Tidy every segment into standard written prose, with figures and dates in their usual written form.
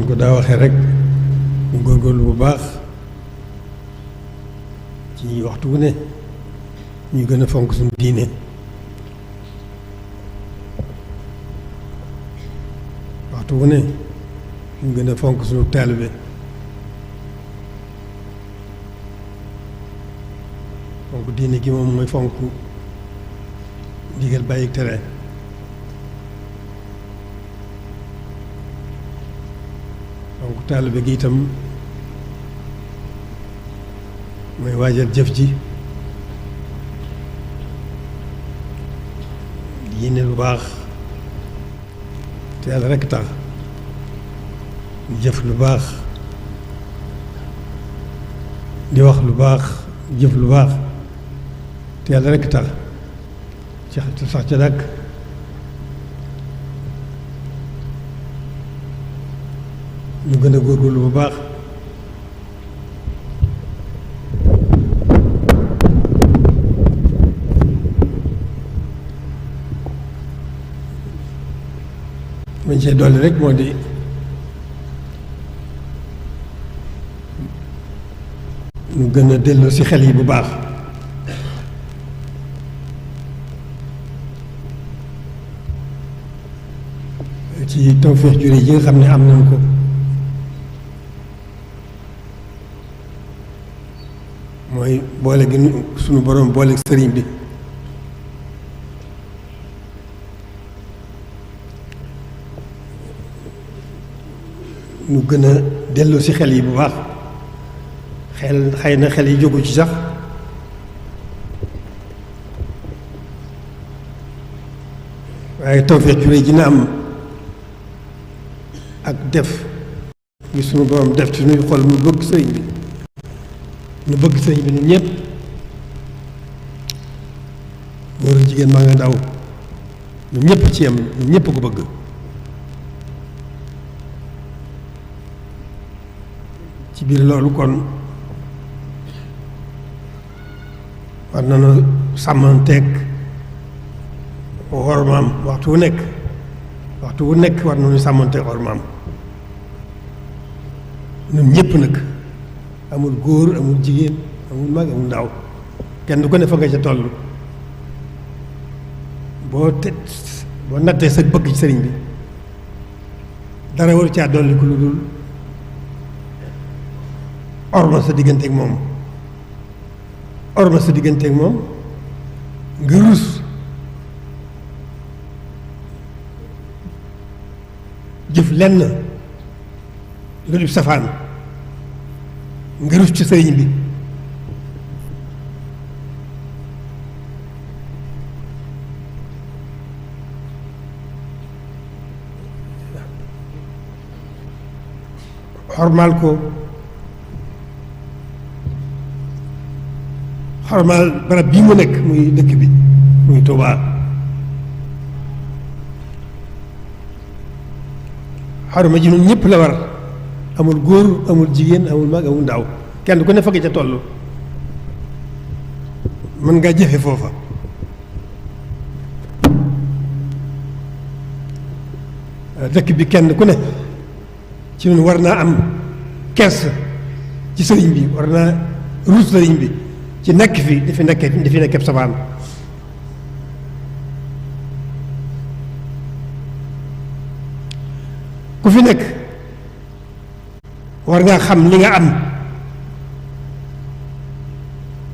ñu ko daa waxee rek ñu góorgóorlu bu baax ci waxtu wu ne ñu gën a fonk suñu diine waxtu wu ne ñu gën a fonk suñu taalibe fonk diine gi moom mooy fonk ndigal bàyyi tere fonk taalibe gi itam mooy waajal jëf ji yéene lu baax te yàlla rekk tax jëf lu baax di wax lu baax jëf lu baax te yàlla rekk tax ci sax ca dàkk ñu gën a góorgóorlu bu baax mañ see dolli rek moo di ñu gën a dellu ci xel yi bu baax ci tawfeex jure yi nga xam ne am nañ ko mooy boole gi suñu boroom boole sëriñ bi ñu gën a dellu ci xel yi bu baax xel xëy na xel yi jógu ci sax waaye tawfeex jure ji na am ak def ngi suñu borom def ci nuy xol mu bëgg sëriñ bi ñu bëgg sëriñ bi ñun ñëpp góor ak jigéen maa nga ndaw ñun ñëpp ci yam ñun ñëpp ko bëgg ci biir loolu kon war nañu sàmmanteeg wormaam waxtu wu nekk war nañu sàmmanteeg wormaam ñun ñëpp nag amul góor amul jigéen amul mag amul ndaw kenn du ko ne fa nga ca toll boo nattee sa bëgg ci sëriñ bi dara waru caa dolli ku lu dul orma sa digganteeg moom nga rus jëf lenn lu dul safaan nga rus ci sëriñ bi xormaal ko xormaal barab bii mu nekk muy dëkk bi muy Tuubaa xorma ji ñun ñëpp la war amul góor amul jigéen amul mag amul ndaw kenn ku ne fa nga ca toll mën ngaa jëfe foofa dëkk bi kenn ku ne ci ñun war naa am kees ci sëriñ bi war naa ruus sëriñ bi ci nekk fi di fi nekkee sabaan ku fi nekk war ngaa xam li nga am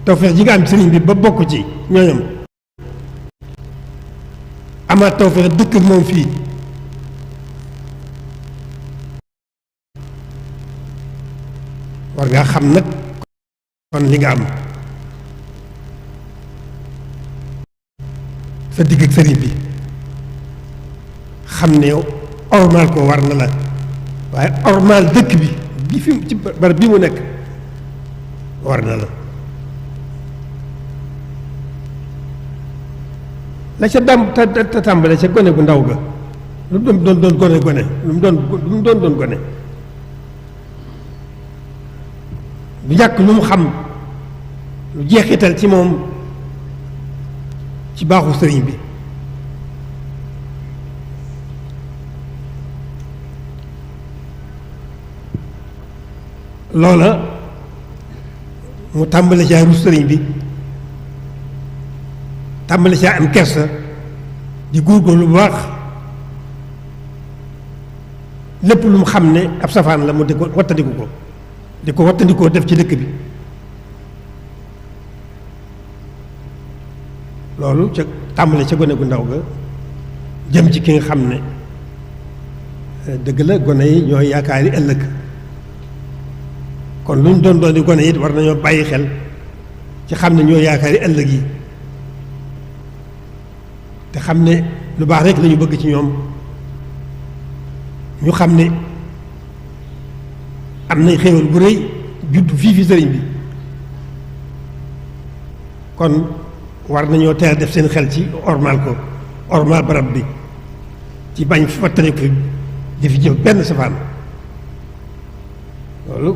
tawfeex ji nga am sëriñ bi ba bokk ci ñooñam amaat tawfeex dëkk ak moom fii war ngaa xam nag kon li nga am sa digg ak sëriñ bi xam ne ormaal ko war na la waaye ormaal dëkk bi fi ci barab bi mu nekk war na la la ca ta tàmbale ca gone gu ndaw ga lu mu doon gone lu mu doon gone du ñàkk lu mu xam lu jeexital ci moom ci baaxu sëriñ bi loola mu tàmbali caa rus sëriñ bi tàmbali caa am kersa di góorgóorlu bu baax lépp lu mu xam ne ab safaan la mu di ko wattandikoo def ci dëkk bi loolu ca tàmbali ca gone gu ndaw ga jëm ci ki nga xam ne dëgg la gone yi ñooy yaakaari ëllëg kon lu ñu doon di gone yi war nañoo bàyyi xel ci xam ne ñooy yaakaari ëllëg yi te xam ne lu baax rek la ñu bëgg ci ñoom ñu xam ne am nay xéewal bu rëy judd fii fi sëriñ bi kon war nañoo teel def seen xel ci ormal ko ormal barab bi ci bañ fattaliku fi di fi jëf benn safaan loolu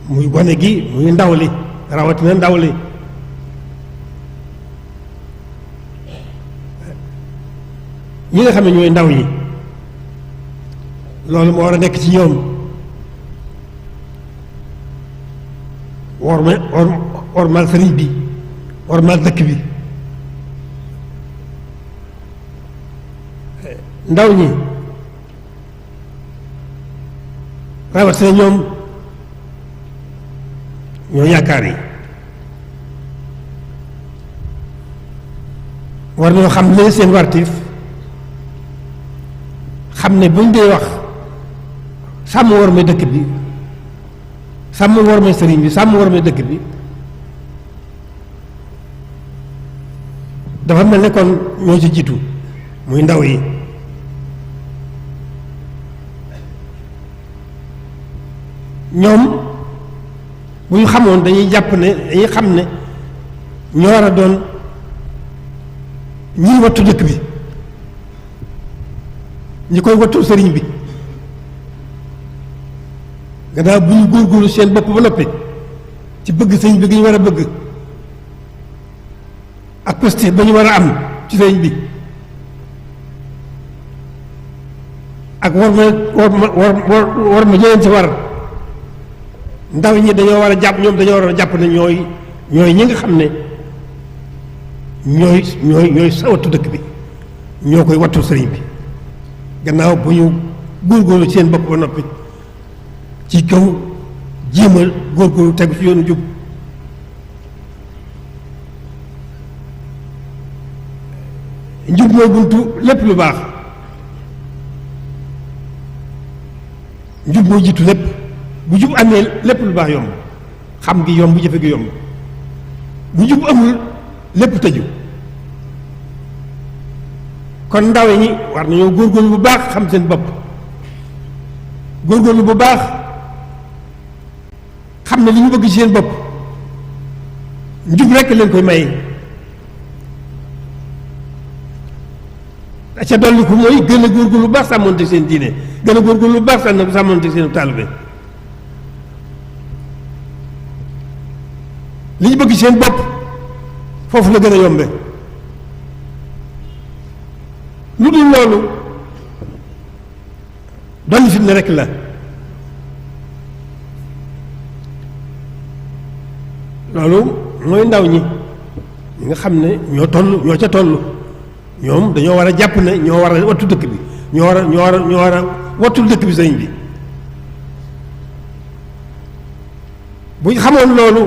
muy gone gi muy ndaw li rawatina ndaw li ñi nga xam ne ñooy ndaw ñi loolu moo war a nekk ci ñoom ormal sëriñ bi ormal dëkk bi ndaw ñi rawatina ñoom ñoo yaakaar yi war nañoo xam ne seen wartiif xam ne buñ dee wax sàmm war may dëkk bi sàmm war may sëriñ bi sàmm war may dëkk bi dafa mel ne kon ñoo ci jiitu muy ndaw yi ñoom bu ñu xamoon dañuy jàpp ne dañuy xam ne ñoo war a doon ñiy wattu dëkk bi ñi koy wattul sëriñ bi gannaaw bu ñu góorgóorlu seen bopp ba noppi ci bëgg sëriñ bi gi ñu war a bëgg ak positif ba ñu war a am ci sëriñ bi ak war ma jëleen ci war ndaw ñi dañoo war a jàpp ñoom dañoo war a jàpp ne ñooy ñi nga xam ne ñooy sa wattu dëkk bi ñoo koy wattu sëriñ bi gannaaw bu ñu góorgóorlu seen bopp ba noppi ci kaw jéemal góorgóorlu tegu ci yoonu jub njub mooy buntu lépp lu baax njub mooy jiitu lépp bu jub amee lépp lu baax yomb xam gi yomb jëfe gi yomb bu jub amul lépp tëju kon ndaw ñi war nañoo góorgóorlu bu baax xam seen bopp góorgóorlu bu baax xam ne li ñu bëgg ci seen bopp njub rekk leen koy may ca dolli ko mooy gën a góorgóorlu bu baax sàmmonte seen diine gën a góorgóorlu bu baax sàmmonte seen taalibe li ñu bëgg seen bopp foofu la gën a yombe lu dul loolu dolli fitna rekk la loolu mooy ndaw ñi nga xam ne ñoo ca toll ñoom dañoo war a jàpp ne ñoo war a wattu dëkk bi ñoo war a wattul dëkk bi sëriñ bi bu ñu xamoon loolu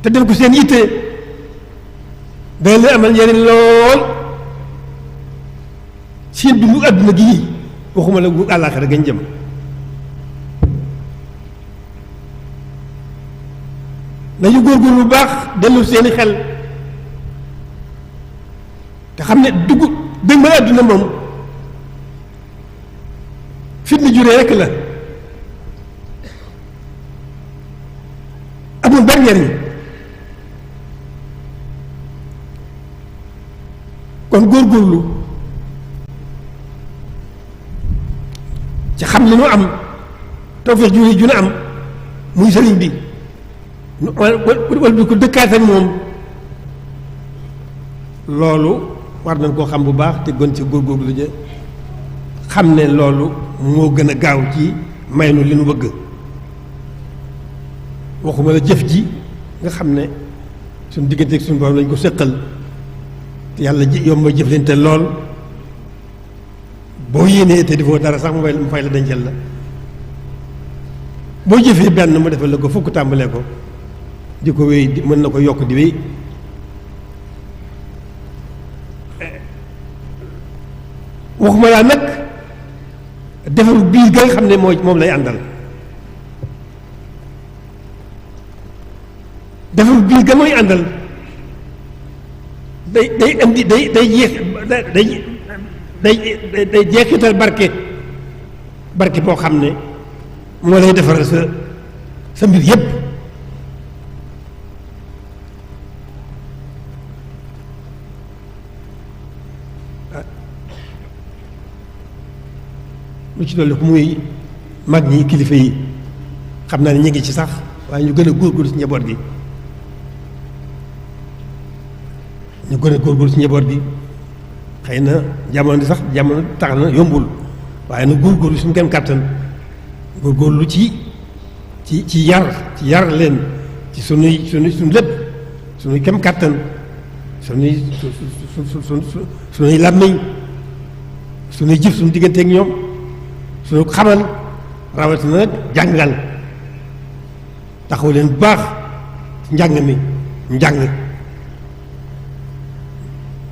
te def ko seen yitte dana leen amal njariñ lool seen dundu àdduna gii waxuma la gu àllaaxira gañ jëm nañu góorgóorlu bu baax dellu seeni xel te xam ne dëgg ma àdduna moom fitna juree rekk la amul benn njariñ kon góorgóorlu ci xam li nu am tawfeex ju ne am muy sëriñ bi wala bi ko dëkkaat ak moom loolu war nañ koo xam bu baax te gën ci góorgóorlu ja xam ne loolu moo gën a gaaw ci may nu li nu bëgg waxuma la jëf ji nga xam ne suñu diggante ak suñu borom lañ ko séqal te yàlla yomb a jëflante lool boo yéenee te defoo dara sax mu fay la dencal la boo jëfee benn mu defal la ko fukk tàmbalee ko di ko wéy mën na ko yokk di wéy waxuma laa nag defaru biir ga nga xam ne moom lay àndal defaru biir ga mooy àndal day indi day jeexital barke boo xam ne moo lay defaral sa mbir yépp lu ci dolli ko muy mag ñi kilifa yi xam naa ne ñu ngi ci sax waaye ñu gën a góorgóorlu ci njaboot gi ñu gën a góorgóorlu ci njaboot gi xëy na jamono tax na yombul waaye nag góorgóorlu suñu kenn kàttan góorgóorlu ci yar leen ci suñu lépp suñuy kem kàttan suñuy làmmiñ suñuy jëf suñu diggante ak ñoom suñu xamal rawatina nag jàngal taxaw leen bu baax njàng mi njàng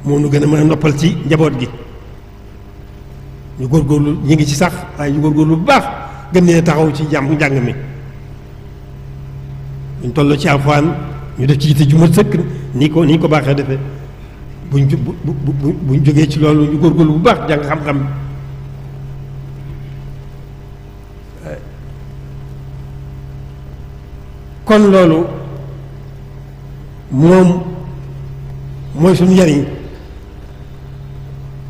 moo nu gën a mën a noppal ci njaboot gi ñu góorgóorlu ñu ngi ci sax waaye ñu góorgóorlu bu baax gën leen taxaw ci njàng mi ñu toll ci alxuraan ñu def ci yitte ju mat sëkk ni ko baaxee defee buñ jógee ci loolu ñu góorgóorlu bu baax jàng xam-xam kon loolu moom mooy suñu njariñ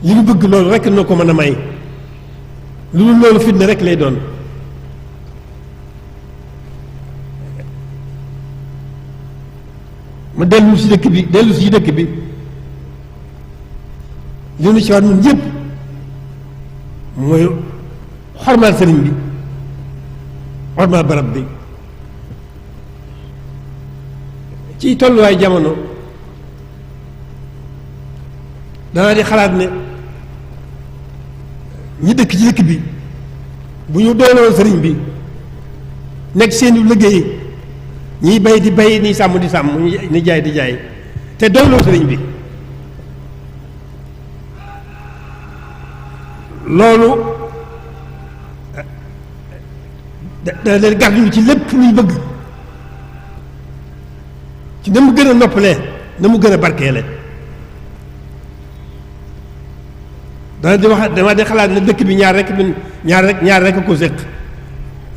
li ñu bëgg loolu rekk noo ko mën a may lu dul loolu fitna rekk lay doon ma dellu si dëkk bi li nu ci war ñun ñëpp mooy xormaal sëriñ bi xormaal barab bi ci tolluwaay jamono danaa di xalaat ne ñi dëkk ci dëkk bi bu ñu doyloo sëriñ bi nekk seeni liggéey ñiy bay di bay ni sàmm di sàmm ni jaay di jaay te doyloo sëriñ bi loolu da leen gàddu ci lépp luy bëgg ci na mu gën a noppalee na mu gën a barkeele dama di xalaat ne dëkk bi ñaar rek a ko séq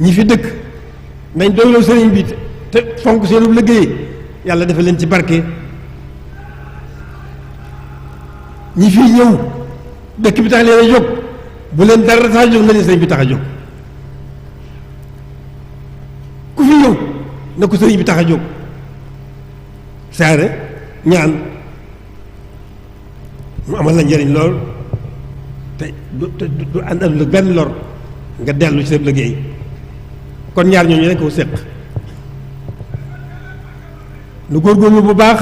ñi fi dëkk nañ doyloo sëriñ bi te fonk seenu liggéey yàlla dafa leen ci barke ñi fi ñëw dëkk bi tax leen a jóg bu leen dara tax a jóg na leen sëriñ bi tax a jóg ku fi ñëw na ko sëriñ bi tax a jóg saare ñaan mu amal la njëriñ lool te du àndal lu benn lor nga dellu ci sa liggéey kon ñaar ñooñu rek ko séq nu góorgóorlu bu baax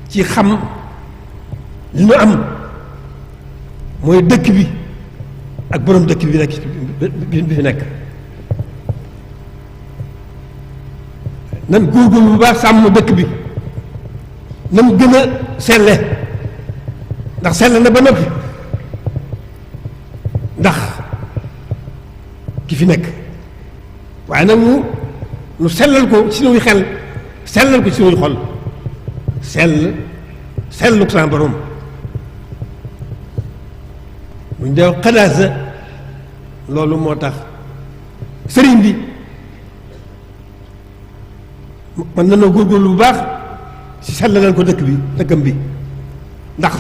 ci xam li nu am mooy dëkk bi ak borom dëkk bi nekk bi fi nekk nan góorgóorlu bu baax sàmm dëkk bi na mu gën a selle ndax sell na ba noppi ndax ki fi nekk waaye nag nu sellal ko ci suñuy xel sellal ko ci suñuy xol sellu ko sama borom bu ñu dee xadaasa loolu moo tax sëriñ bi mën na noo góorgóorlu bu baax ci sellalal ko dëkkam bi ndax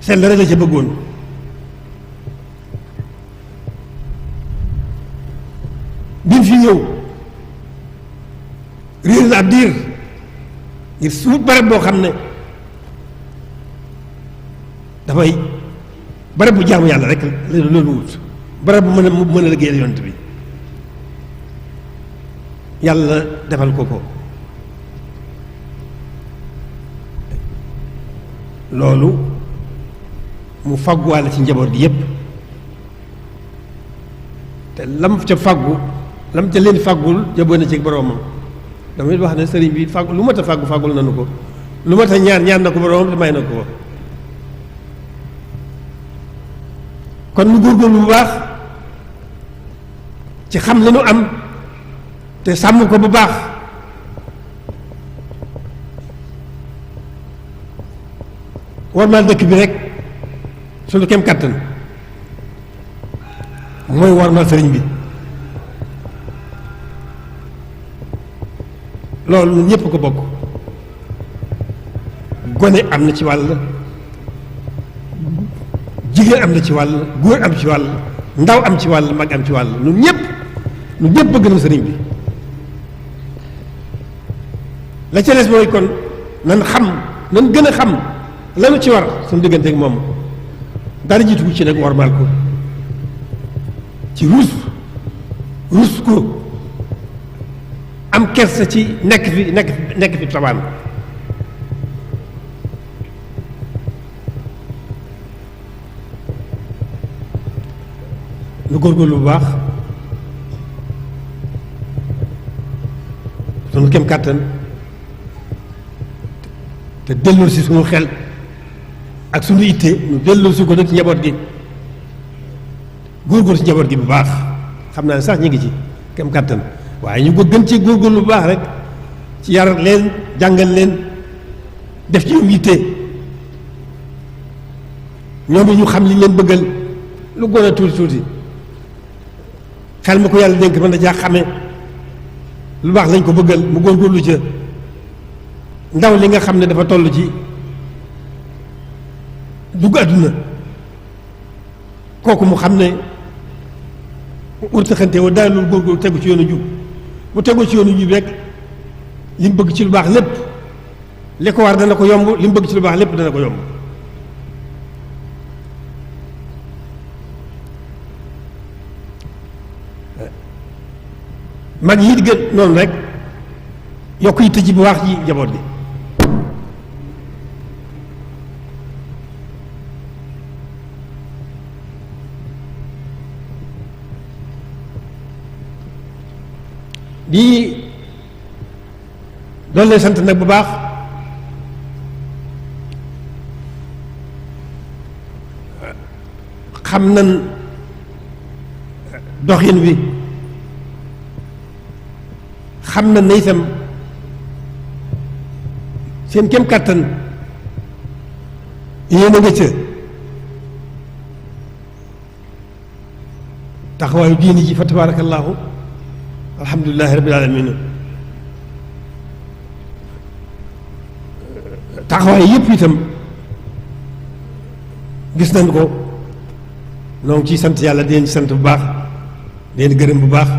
sell rek la ca bëggoon bi mu fi ñëw réer na ab diir ngir suut barab boo xam ne dafay barab bu jaamu yàlla rek loolu wut barab bu mën a liggéeyal yonent bi yàlla defal ko ko loolu mu fagguwaale ci njaboot gi yépp te lam ca faggu lam ca leen faggul jaboo na ci boroomam damay wax ne sëriñ bi faggu lu mat a faggu faggul nanu ko lu mat a ñaan ñaan na ko boroomam te may na ko kon nu góorgóorlu bu baax ci xam li nu am te sàmm ko bu baax warmaal dëkk bi rek suñu kem kàttan mooy warmaal sëriñ bi loolu ñun ñëpp ko bokk gone am na ci wàll jigéen am na ci wàll góor am ci wàll ndaw am ci wàll mag am ci wàll ñun ñëpp bëgg na sëriñ bi la ca des mooy kon nan gën a xam lanu ci war suñu digganteeg moom dara jiitu ci nag warmaal ko ci rus ko am kersa ci nekk fi tabaan lu góorgóorlu bu baax sunu kem kàttan te delloo si sunu xel ak sunu itte ñu delloo si ko nag ci njaboot gi góorgóorlu si njaboot gi bu baax xam naa ne sax ñu ngi ci kem kàttan waaye ñu ko gën ci góorgóorlu bu baax rek ci yar leen jàngal leen def ci ñoom yitte ñoom ñu xam li leen bëggal lu gën a tuuti xel ma ko yàlla dénk mën na jaa xame lu baax lañ ko bëggal mu góorgóorlu ca ndaw li nga xam ne dafa toll ci dugg àdduna kooku mu xam ne urtaxante wa daal loolu góorgóorlu tegu ci yoonu jub bu tegu ci yoonu jub rek li mu bëgg ci lu baax lépp li ko war dana ko yomb li mu bëgg ci lu baax lépp dana ko yomb mag yi di gën noonu rek yokk yi tëj bu baax ci njaboot gi di doon lay sant nag bu baax xam nan doxin wi xam na ne itam seen kem kàttan yéen a nga ca taxawaayu diini ji fa tabaarakallaahu alhamdulilahi rabbil alamin taxawaay yëpp itam gis nañ ko noo ngi ciy sant yàlla di leen ci sant bu baax di leen gërëm bu baax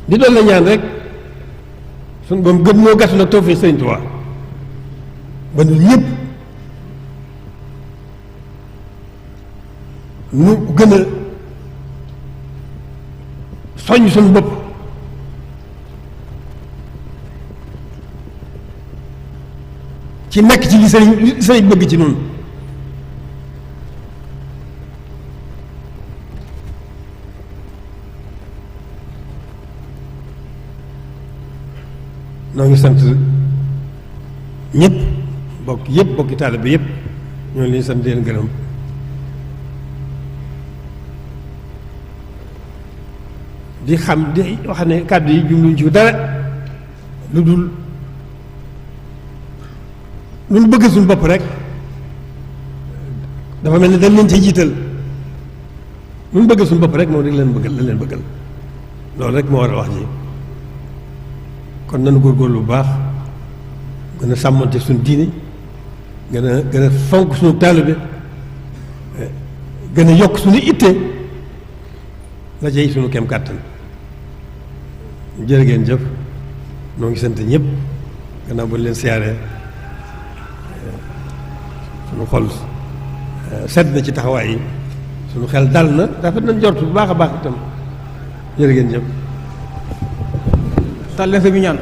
di doon la ñaan rek suñ boom gën moo gàttu nag tawfeex Sëriñ Tuubaa ba ñun ñëpp nu gën a soññ suñu bopp ci nekk ci li sëriñ bëgg ci noonu noo ngi sant ñëpp bokki taalibe bi yëpp ñoo leen sant leen gërëm di xam di wax ne kàddu yi jumluñ ci dara lu dul lu nu bëgg suñu bopp rek dafa mel ni dañ leen ci jiital lu nu bëgg suñu bopp rek moom rek leen bëggal loolu rek moo war a wax ji kon nanu góorgóorlu bu baax gën a sàmmante suñu diine gën a fonk suñu taalibe gën a yokk suñu itte la jey suñu kem kàttan jërë ngeen jëf noo ngi sant ñëpp gannaaw ba leen siyaaree suñu xol sedd na ci taxawaay yi suñu xel dal na rafet nañ njort bu baax a baax itam jërë ngeen jëf. tàlleen sa bi ñaan.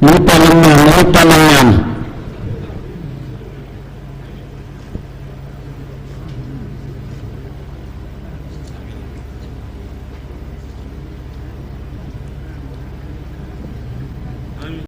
ñu tàllal ñaan